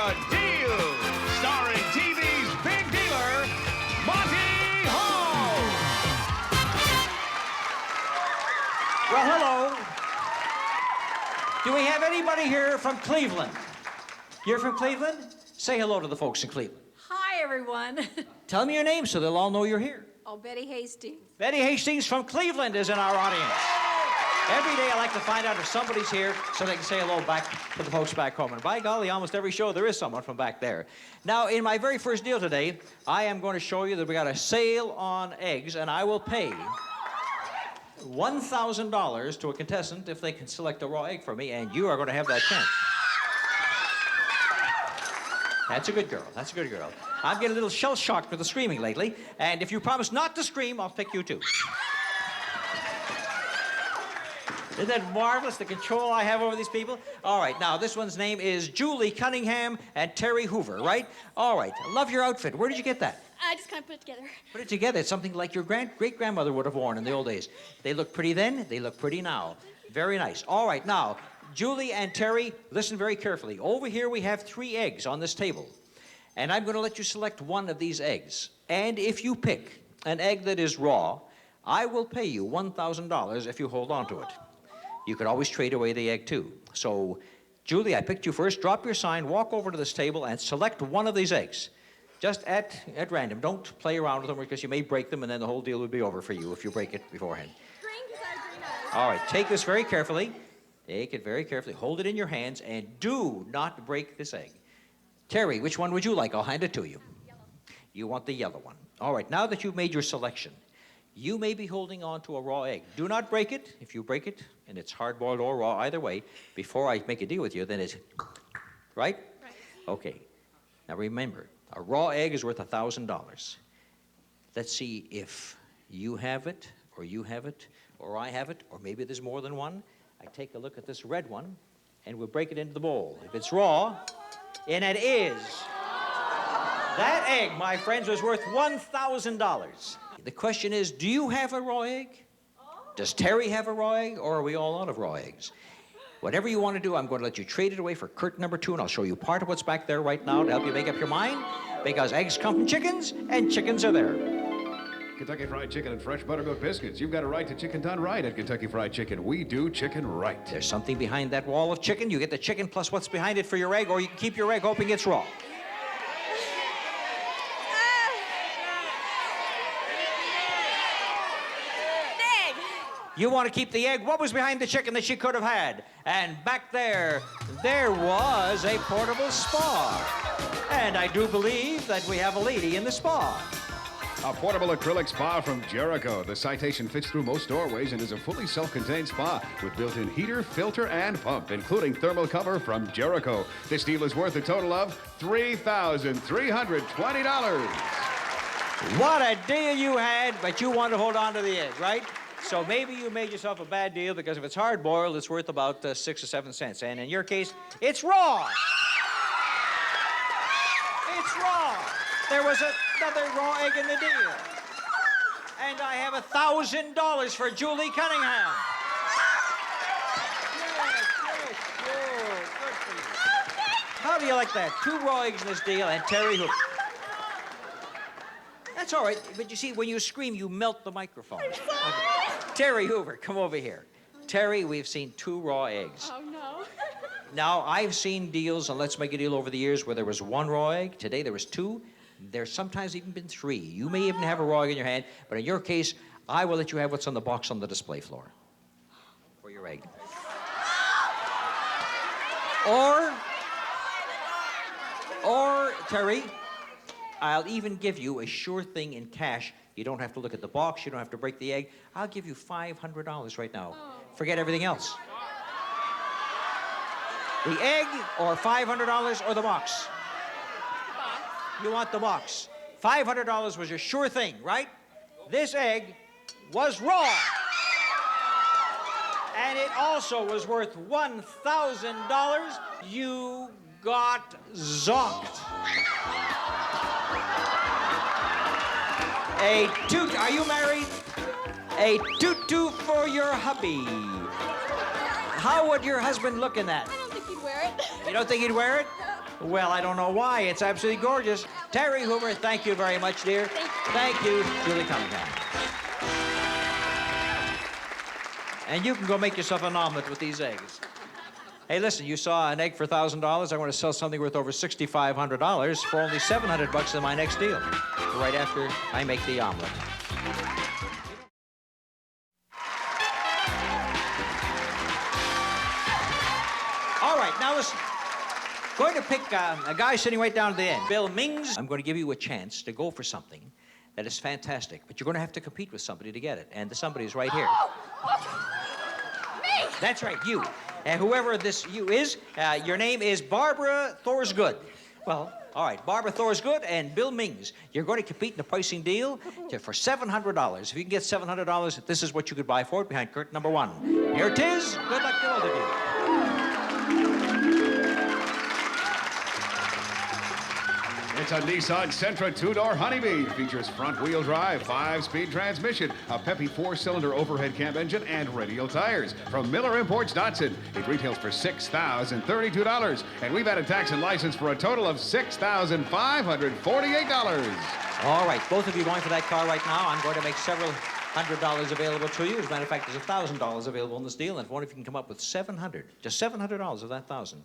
The Deal, starring TV's big dealer, Monty Hall. Well, hello. Do we have anybody here from Cleveland? You're from Cleveland? Say hello to the folks in Cleveland. Hi, everyone. Tell me your name so they'll all know you're here. Oh, Betty Hastings. Betty Hastings from Cleveland is in our audience. Every day I like to find out if somebody's here so they can say hello back to the folks back home. And by golly, almost every show there is someone from back there. Now, in my very first deal today, I am going to show you that we got a sale on eggs, and I will pay $1,000 to a contestant if they can select a raw egg for me, and you are going to have that chance. That's a good girl. That's a good girl. I'm getting a little shell-shocked with the screaming lately, and if you promise not to scream, I'll pick you too. Isn't that marvelous, the control I have over these people? All right, now, this one's name is Julie Cunningham and Terry Hoover, right? All right, I love your outfit. Where did you get that? I just kind of put it together. Put it together. It's something like your great-grandmother would have worn in the old days. They look pretty then, they look pretty now. Very nice. All right, now, Julie and Terry, listen very carefully. Over here we have 3 eggs on this table, and I'm going to let you select one of these eggs. And if you pick an egg that is raw, I will pay you $1,000 if you hold on to it. You could always trade away the egg, too. So, Julie, I picked you first. Drop your sign, walk over to this table, and select one of these eggs. Just at random. Don't play around with them because you may break them, and then the whole deal would be over for you if you break it beforehand. Green, because I have green eyes. All right, take this very carefully. Take it very carefully. Hold it in your hands, and do not break this egg. Terry, which one would you like? I'll hand it to you. Yellow. You want the yellow one. All right, now that you've made your selection, you may be holding on to a raw egg. Do not break it. If you break it, and it's hard-boiled or raw, either way, before I make a deal with you, then it's... Right? Right. Okay. Now remember, a raw egg is worth $1,000. Let's see if you have it, or I have it, or maybe there's more than one. I take a look at this red one, and we'll break it into the bowl. If it's raw, and it is, that egg, my friends, was worth $1,000. The question is, do you have a raw egg? Does Terry have a raw egg, or are we all out of raw eggs? Whatever you want to do, I'm going to let you trade it away for curtain number 2, and I'll show you part of what's back there right now to help you make up your mind, because eggs come from chickens, and chickens are there. Kentucky Fried Chicken and fresh buttermilk biscuits. You've got a right to chicken done right at Kentucky Fried Chicken. We do chicken right. There's something behind that wall of chicken. You get the chicken plus what's behind it for your egg, or you can keep your egg hoping it's raw. You want to keep the egg? What was behind the chicken that she could have had? And back there was a portable spa. And I do believe that we have a lady in the spa. A portable acrylic spa from Jericho. The Citation fits through most doorways and is a fully self-contained spa with built-in heater, filter, and pump, including thermal cover from Jericho. This deal is worth a total of $3,320. What a deal you had, but you want to hold on to the egg, right? So maybe you made yourself a bad deal because if it's hard-boiled, it's worth about 6 or 7 cents. And in your case, it's raw. It's raw. There was another raw egg in the deal. And I have $1,000 for Julie Cunningham. Yes, good for you. How do you like that? 2 raw eggs in this deal and Terry Hoover. That's all right, but you see, when you scream, you melt the microphone. I'm sorry. Terry Hoover, come over here. Terry, we've seen 2 raw eggs. Oh, no. Now, I've seen deals, and let's make a deal over the years, where there was 1 raw egg. Today, there was 2. There's sometimes even been 3. You may even have a raw egg in your hand, but in your case, I will let you have what's on the box on the display floor for your egg. Or, Terry, I'll even give you a sure thing in cash. You don't have to look at the box. You don't have to break the egg. I'll give you $500 right now. Forget everything else. The egg or $500 or the box? You want the box. $500 was your sure thing, right? This egg was raw. And it also was worth $1,000. You got zonked. A toot, are you married? A tutu for your hubby. How would your husband look in that? I don't think he'd wear it. You don't think he'd wear it? Well, I don't know why. It's absolutely gorgeous. Terry Hoover, thank you very much, dear. Thank you, Julie Cunningham. And you can go make yourself an omelet with these eggs. Hey, listen, you saw an egg for $1,000. I want to sell something worth over $6,500 for only $700 in my next deal, right after I make the omelet. All right, now listen. Going to pick a guy sitting right down at the end, Bill Mings. I'm going to give you a chance to go for something that is fantastic, but you're going to have to compete with somebody to get it, and the somebody is right here. Me! That's right, you. And whoever this you is, your name is Barbara Thorsgood. Well, all right, Barbara Thorsgood and Bill Mings. You're going to compete in a pricing deal for $700. If you can get $700, this is what you could buy for it behind curtain number 1. Here it is. Good luck to both of you. It's a Nissan Sentra two-door Honeybee. Features front-wheel drive, 5-speed transmission, a peppy 4-cylinder overhead cam engine, and radial tires. From Miller Imports Datsun, it retails for $6,032. And we've added tax and license for a total of $6,548. All right, both of you going for that car right now. I'm going to make several $100 available to you. As a matter of fact, there's $1,000 available in this deal. And if one of you can come up with $700, just $700 of that 1,000,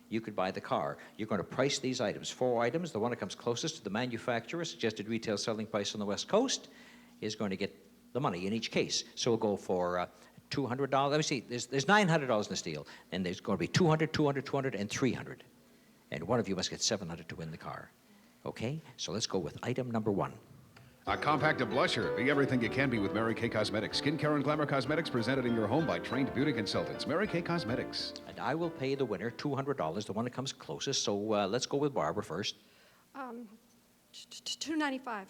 you could buy the car. You're going to price these items. 4 items. The one that comes closest to the manufacturer's suggested retail selling price on the West Coast is going to get the money in each case. So we'll go for $200. Let me see. There's $900 in this deal. And there's going to be $200, $200, $200, and $300. And one of you must get $700 to win the car. Okay? So let's go with item number 1. A compacted blusher. Be everything you can be with Mary Kay Cosmetics. Skincare and glamour cosmetics presented in your home by trained beauty consultants. Mary Kay Cosmetics. And I will pay the winner $200, the one that comes closest. So let's go with Barbara first. $295.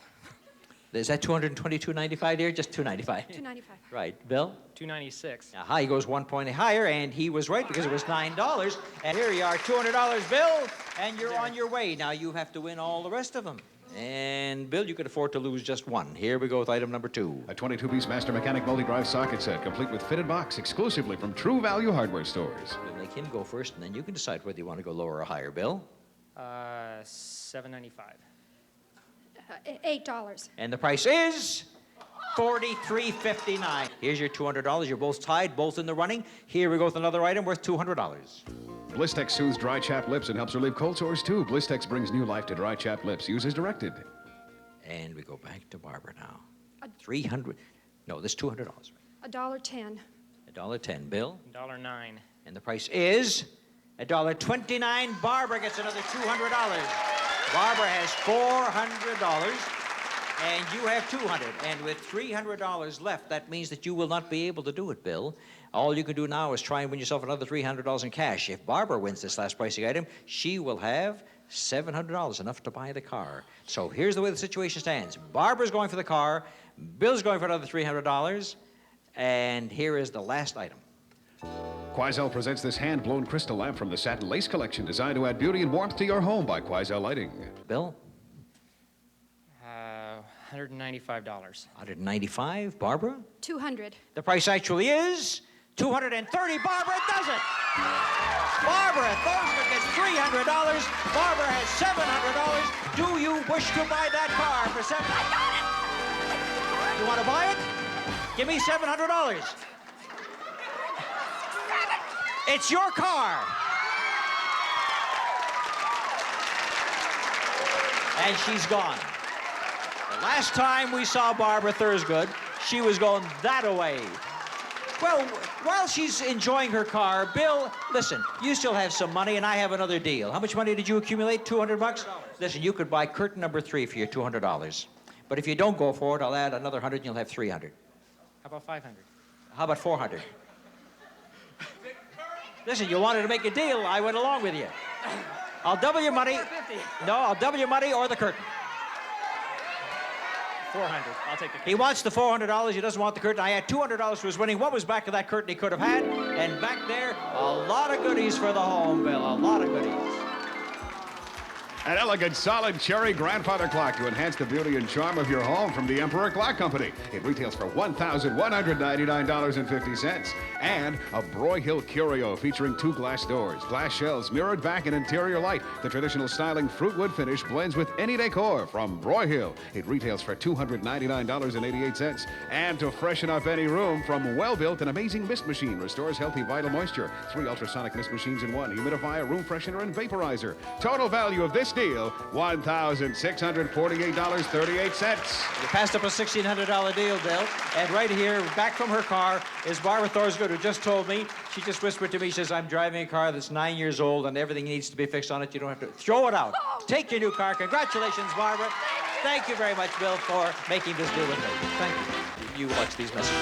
Is that $222.95, dear? Just $295. $295. Right. Bill? $296. Aha, he goes 1 point higher, and he was right because it was $9. And here you are, $200, Bill, and you're on your way. Now you have to win all the rest of them. And, Bill, you could afford to lose just one. Here we go with item number 2. A 22-piece Master Mechanic multi-drive socket set, complete with fitted box, exclusively from True Value Hardware stores. We'll make him go first, and then you can decide whether you want to go lower or higher. Bill? $795. $8. And the price is $43.59. Here's your $200. You're both tied, both in the running. Here we go with another item worth $200. Blistex soothes dry, chapped lips and helps relieve cold sores, too. Blistex brings new life to dry, chapped lips. Use as directed. And we go back to Barbara now. 300. No, this $200. $1.10. $1.10. Bill? $1.09. And the price is $1.29. Barbara gets another $200. Barbara has $400, and you have $200. And with $300 left, that means that you will not be able to do it, Bill. All you can do now is try and win yourself another $300 in cash. If Barbara wins this last pricing item, she will have $700, enough to buy the car. So here's the way the situation stands. Barbara's going for the car, Bill's going for another $300, and here is the last item. Quoizel presents this hand-blown crystal lamp from the Satin Lace Collection, designed to add beauty and warmth to your home by Quoizel Lighting. Bill? $195. $195. Barbara? $200. The price actually is $230. Barbara does it. Barbara Thorsgood gets $300. Barbara has $700. Do you wish to buy that car for $700? You want to buy it? Give me $700. It's your car. And she's gone. The last time we saw Barbara Thorsgood, she was going that away. Well, while she's enjoying her car, Bill, listen, you still have some money, and I have another deal. How much money did you accumulate? $200? Listen, you could buy curtain number 3 for your $200. But if you don't go for it, I'll add another $100, and you'll have $300. How about $500? How about $400? Listen, you wanted to make a deal. I went along with you. I'll double your money. No, I'll double your money or the curtain. $400. I'll take the curtain. He wants the $400. He doesn't want the curtain. I had $200 for his winning. What was back of that curtain he could have had? And back there, a lot of goodies for the home, Bill. A lot of goodies. An elegant, solid cherry grandfather clock to enhance the beauty and charm of your home from the Emperor Clock Company. It retails for $1,199.50. And a Broyhill curio featuring 2 glass doors, glass shelves, mirrored back and interior light. The traditional styling fruit wood finish blends with any decor from Broyhill. It retails for $299.88. And to freshen up any room from Well-Built, an amazing mist machine restores healthy vital moisture. 3 ultrasonic mist machines in 1, humidifier, room freshener, and vaporizer. Total value of this deal, $1,648.38. You passed up a $1,600 deal, Bill. And right here, back from her car, is Barbara Thorsgood, who just told me, she just whispered to me, she says, I'm driving a car that's 9 years old and everything needs to be fixed on it. You don't have to throw it out. Take your new car. Congratulations, Barbara. Thank you very much, Bill, for making this deal with me. Thank you. You watch these messages.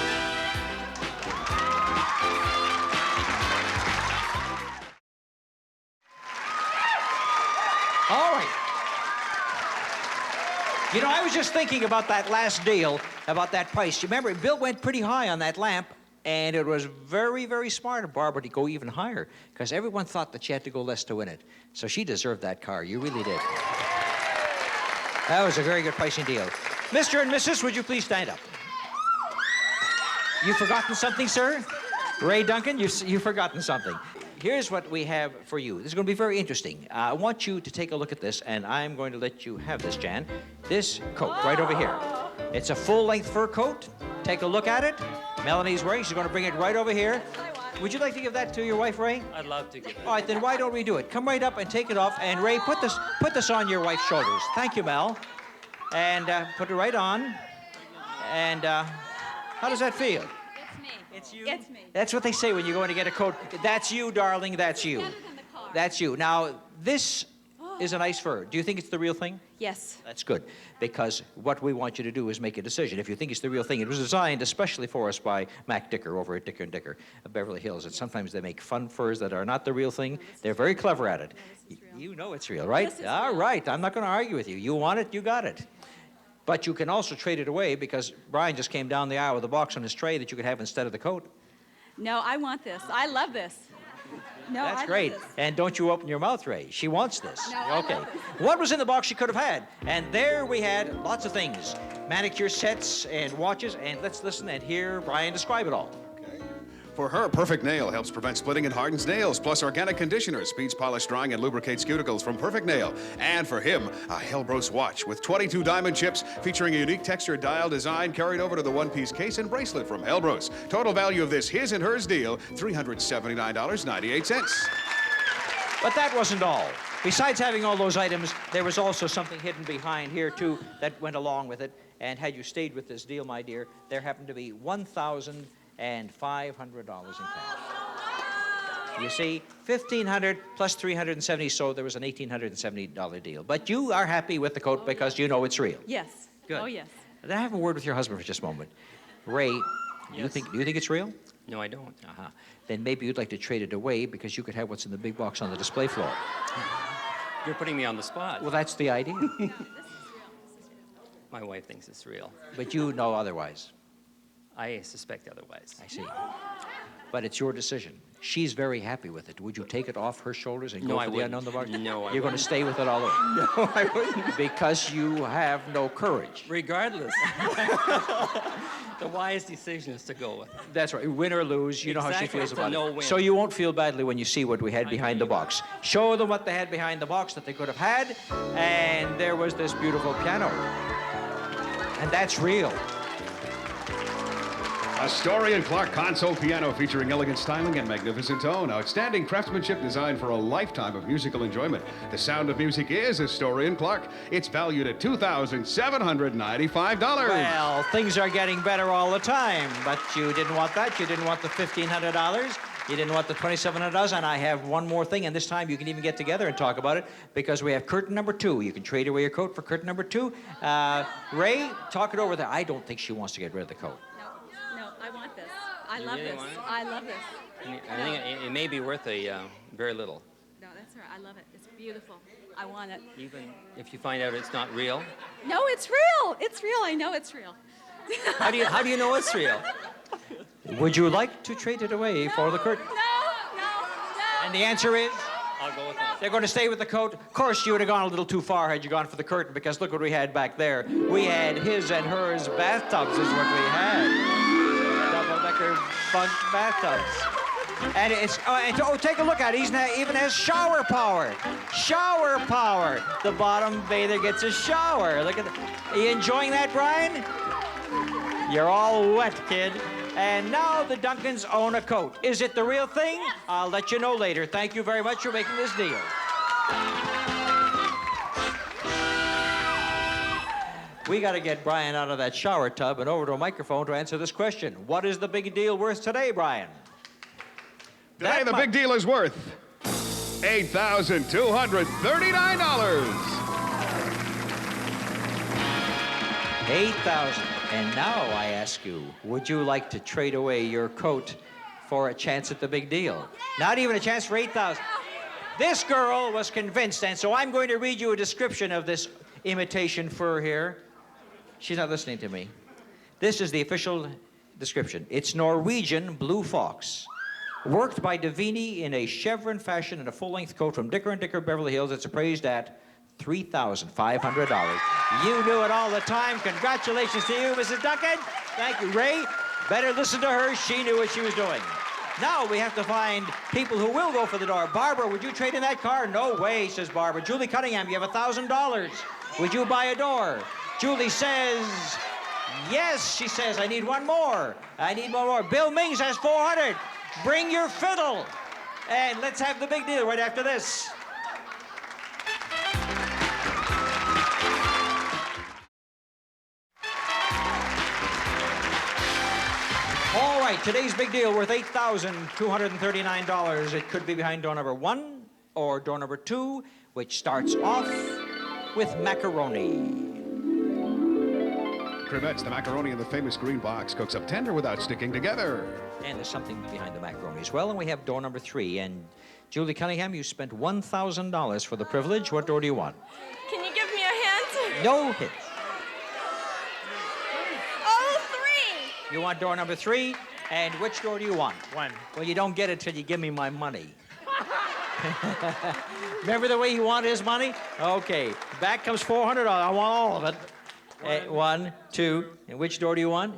All right. You know, I was just thinking about that last deal, about that price. You remember, Bill went pretty high on that lamp, and it was very, very smart of Barbara to go even higher, because everyone thought that she had to go less to win it. So she deserved that car. You really did. That was a very good pricing deal. Mr. and Mrs., would you please stand up? You've forgotten something, sir? Ray Duncan, you've forgotten something. Here's what we have for you. This is going to be very interesting. I want you to take a look at this, and I'm going to let you have this, Jan. This coat right over here. It's a full-length fur coat. Take a look at it. Melanie's wearing. She's going to bring it right over here. Would you like to give that to your wife, Ray? I'd love to give it. All right, then why don't we do it? Come right up and take it off. And Ray, put this on your wife's shoulders. Thank you, Mel. And put it right on. And how does that feel? It's me. It's me. That's what they say when you go in to get a coat. That's you, darling, that's you. Better than the car. That's you. Now, this is a nice fur. Do you think it's the real thing? Yes. That's good, because what we want you to do is make a decision. If you think it's the real thing, it was designed especially for us by Mac Dicker over at Dicker & Dicker of Beverly Hills. And sometimes they make fun furs that are not the real thing. They're very clever at it. You know it's real, right? Yes, it's All real. right. I'm not going to argue with you. You want it, you got it. But you can also trade it away, because Brian just came down the aisle with a box on his tray that you could have instead of the coat. No, I want this. I love this. No, That's I great. Love this. And don't you open your mouth, Ray. She wants this. No, I Okay. love this. What was in the box she could have had? And there we had lots of things. Manicure sets and watches. And let's listen and hear Brian describe it all. For her, Perfect Nail helps prevent splitting and hardens nails, plus organic conditioner speeds polish drying and lubricates cuticles from Perfect Nail. And for him, a Hellbros watch with 22 diamond chips featuring a unique textured dial design carried over to the one-piece case and bracelet from Hellbros. Total value of this his and hers deal, $379.98. But that wasn't all. Besides having all those items, there was also something hidden behind here, too, that went along with it. And had you stayed with this deal, my dear, there happened to be $1,500 in cash. You see, $1,500 plus $370, so there was an $1,870 deal. But you are happy with the coat because you know it's real. Yes. Good. Oh, yes. Then I have a word with your husband for just a moment. Ray, do you think it's real? No, I don't. Uh-huh. Then maybe you'd like to trade it away because you could have what's in the big box on the display floor. You're putting me on the spot. Well, that's the idea. My wife thinks it's real. But you know otherwise. I suspect otherwise. I see. But it's your decision. She's very happy with it. Would you take it off her shoulders and No, go I for the wouldn't. unknown the box? No, I You're going to stay with it all over. No, I wouldn't. Because you have no courage. Regardless. The wise decision is to go with it. That's right. Win or lose, you know how she Exactly. feels It's a about it. no-win. So you won't feel badly when you see what we had behind the box. Show them what they had behind the box that they could have had, and there was this beautiful piano. And that's real. A Story and Clark console piano featuring elegant styling and magnificent tone. Outstanding craftsmanship designed for a lifetime of musical enjoyment. The sound of music is a Story and Clark. It's valued at $2,795. Well, things are getting better all the time, but you didn't want that. You didn't want the $1,500. You didn't want the $2,700, and I have one more thing, and this time you can even get together and talk about it, because we have curtain number 2. You can trade away your coat for curtain number 2. Ray, talk it over there. I don't think she wants to get rid of the coat. No, I want this. I You love really this. want it? I love this. I think it may be worth very little. No, that's her. I love it. It's beautiful. I want it. Even if you find out it's not real. No, it's real. It's real. I know it's real. How do you know it's real? Would you like to trade it away for the curtain? No. And the answer is? I'll go with that. They're going to stay with the coat. Of course, you would have gone a little too far had you gone for the curtain, because look what we had back there. We had his and hers bathtubs is what we had. Double-decker bunk bathtubs. And take a look at it. Even has shower power. Shower power. The bottom bather gets a shower. Look at that. Are you enjoying that, Brian? You're all wet, kid. And now the Duncans own a coat. Is it the real thing? Yes. I'll let you know later. Thank you very much for making this deal. We got to get Brian out of that shower tub and over to a microphone to answer this question. What is the big deal worth today, Brian? Today, the big deal is worth $8,239. $8,000. And now I ask you, would you like to trade away your coat for a chance at the big deal? Not even a chance for $8,000. This girl was convinced, and so I'm going to read you a description of this imitation fur here. She's not listening to me. This is the official description. It's Norwegian blue fox. Worked by Davini in a chevron fashion in a full-length coat from Dicker & Dicker, Beverly Hills. It's appraised at $3,500. You knew it all the time. Congratulations to you, Mrs. Duncan. Thank you, Ray. Better listen to her. She knew what she was doing. Now we have to find people who will go for the door. Barbara, would you trade in that car? No way, says Barbara. Julie Cunningham, you have $1,000. Would you buy a door? Julie says, yes. She says, I need one more. I need one more. Bill Mings has $400. Bring your fiddle. And let's have the big deal right after this. All right, today's big deal worth $8,239. It could be behind door number 1 or door number 2, which starts off with macaroni. Crevettes, the macaroni in the famous green box, cooks up tender without sticking together. And there's something behind the macaroni as well. And we have door number 3. And Julie Cunningham, you spent $1,000 for the privilege. What door do you want? Can you give me a hint? No hint. Oh, 3. You want door number 3? And which door do you want? 1. Well, you don't get it till you give me my money. Remember the way you want his money? Okay. Back comes $400. I want all of it. 1, 2. And which door do you want?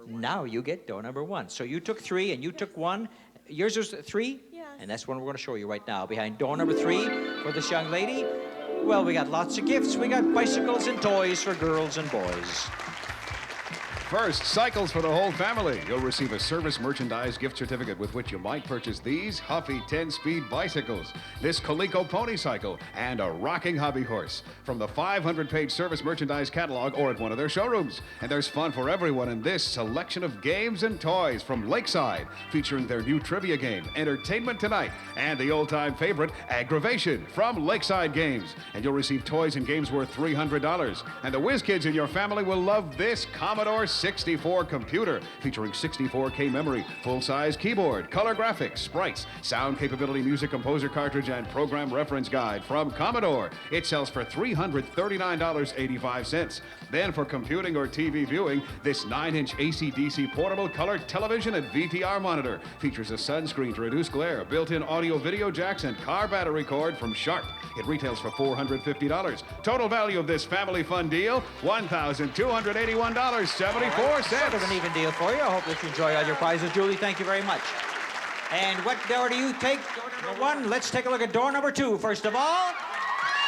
Now you get door number 1. So you took 3 and you took 1. Yours was 3? Yes. And that's one we're going to show you right now. Behind door number 3 for this young lady, well, we got lots of gifts. We got bicycles and toys for girls and boys. First, cycles for the whole family. You'll receive a service merchandise gift certificate with which you might purchase these Huffy 10-speed bicycles, this Coleco pony cycle, and a rocking hobby horse from the 500-page service merchandise catalog or at one of their showrooms. And there's fun for everyone in this selection of games and toys from Lakeside, featuring their new trivia game, Entertainment Tonight, and the old-time favorite, Aggravation, from Lakeside Games. And you'll receive toys and games worth $300. And the whiz kids in your family will love this Commodore 64 computer featuring 64K memory, full-size keyboard, color graphics, sprites, sound capability, music composer cartridge, and program reference guide from Commodore. It sells for $339.85. Then for computing or TV viewing, this 9-inch AC/DC portable color television and VTR monitor features a sunscreen to reduce glare, built-in audio video jacks, and car battery cord from Sharp. It retails for $450. Total value of this family fun deal, $1,281.74. Sort of an even deal for you. I hope that you enjoy all your prizes, Julie. Thank you very much. And what door do you take? Door number 1. Let's take a look at door number 2, first of all.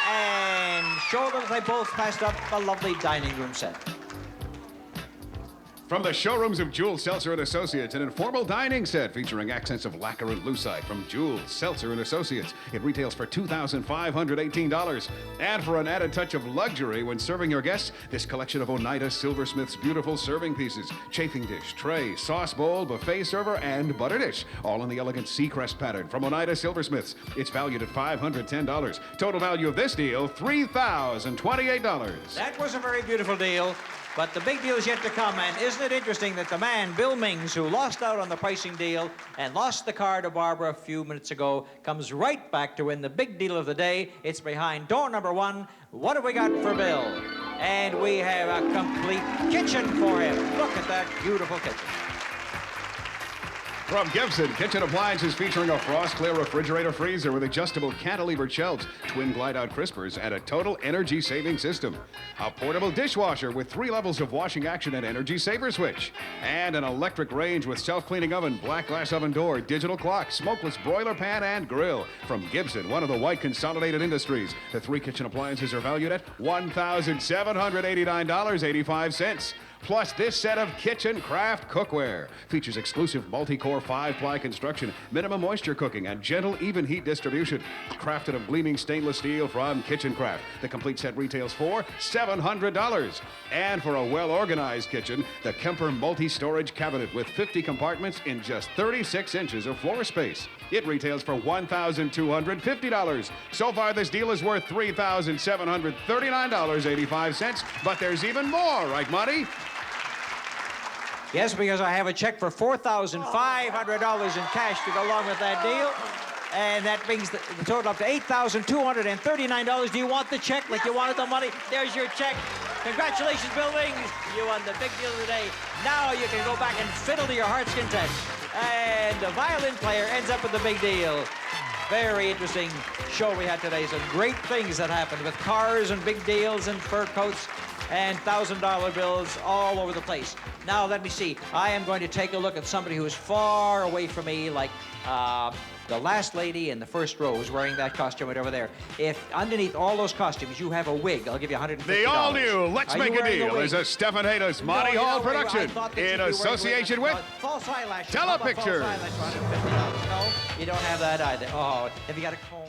And show them that they both passed up a lovely dining room set. From the showrooms of Jules Seltzer and Associates, an informal dining set featuring accents of lacquer and lucite from Jules Seltzer and Associates. It retails for $2,518. And for an added touch of luxury when serving your guests, this collection of Oneida Silversmith's beautiful serving pieces, chafing dish, tray, sauce bowl, buffet server, and butter dish, all in the elegant Seacrest pattern from Oneida Silversmiths. It's valued at $510. Total value of this deal, $3,028. That was a very beautiful deal. But the big deal is yet to come, and isn't it interesting that the man, Bill Mings, who lost out on the pricing deal and lost the car to Barbara a few minutes ago, comes right back to win the big deal of the day. It's behind door number 1. What have we got for Bill? And we have a complete kitchen for him. Look at that beautiful kitchen. From Gibson, kitchen appliances featuring a frost-clear refrigerator freezer with adjustable cantilever shelves, twin glide-out crispers, and a total energy-saving system. A portable dishwasher with 3 levels of washing action and energy saver switch. And an electric range with self-cleaning oven, black glass oven door, digital clock, smokeless broiler pan, and grill. From Gibson, one of the White Consolidated Industries. The 3 kitchen appliances are valued at $1,789.85. Plus this set of kitchen craft cookware. Features exclusive multi-core 5-ply construction, minimum moisture cooking, and gentle even heat distribution. Crafted of gleaming stainless steel from Kitchen Craft. The complete set retails for $700. And for a well-organized kitchen, the Kemper multi-storage cabinet with 50 compartments in just 36 inches of floor space. It retails for $1,250. So far, this deal is worth $3,739.85, but there's even more, right, Monty? Yes, because I have a check for $4,500 in cash to go along with that deal. And that brings the total up to $8,239. Do you want the check like you wanted the money? There's your check. Congratulations, Buildings. You won the big deal today. Now you can go back and fiddle to your heart's content. And the violin player ends up with the big deal. Very interesting show we had today. Some great things that happened with cars and big deals and fur coats and $1,000 bills all over the place. Now, let me see. I am going to take a look at somebody who is far away from me, like the last lady in the first row who's wearing that costume right over there. If underneath all those costumes you have a wig, I'll give you $150. The all-new Let's Make a Deal is a Stephen Haydas Monty Hall production in association with false eyelashes. Telepictures. False eyelashes for $150. No, you don't have that either. Oh, have you got a comb?